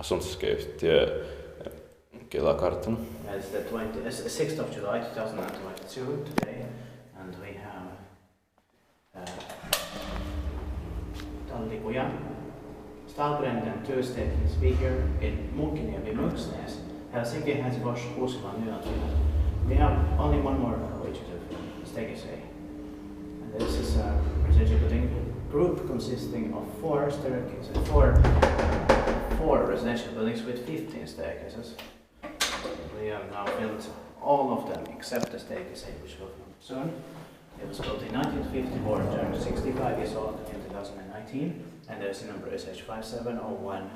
Sundscape till Kela-kartan. It's the 6th of July 2022 today, and we have Tallikuja, Stalbränden Tuesday speaker in Munkkiniemi, Munkkiniemi, Helsinki, Helsingfors, Uusila, Finland. We have only one more which is a staircase. And this is a residential building group consisting of 4 staircases, four residential buildings with 15 staircases. We have now built all of them except the staircase, which will come soon. It was built in 1954, turned 65 years old in 2019, and there's a number SH5701.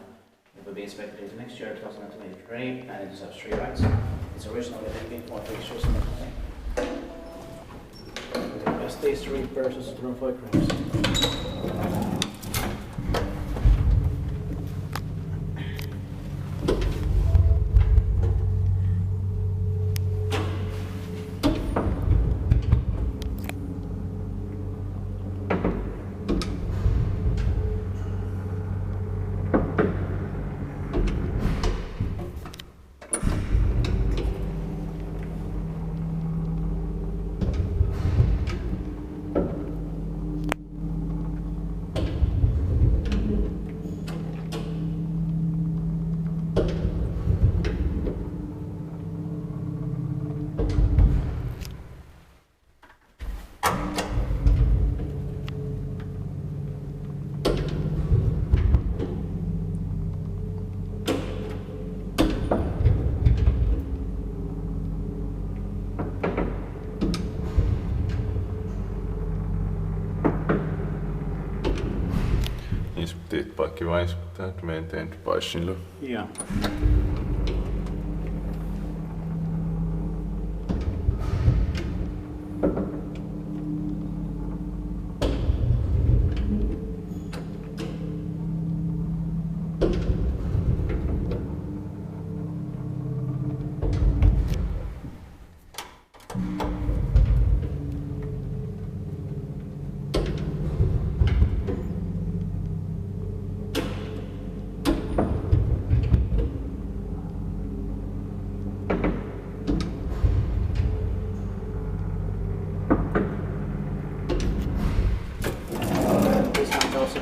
It will be inspected into next year, 2023, and it has 3 rights. It's originally built for pictures in the best history versus room for cranes. Inspected by inspected, maintained by Shinlo. Yeah.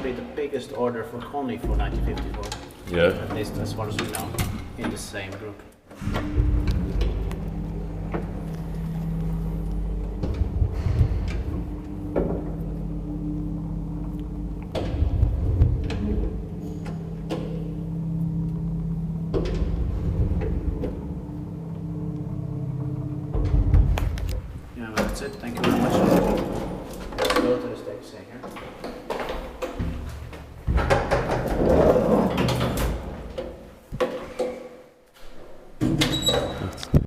Be the biggest order for Kone for 1954. Yeah. At least as far as we know, in the same group. Yeah, well, that's it. Thank you very much.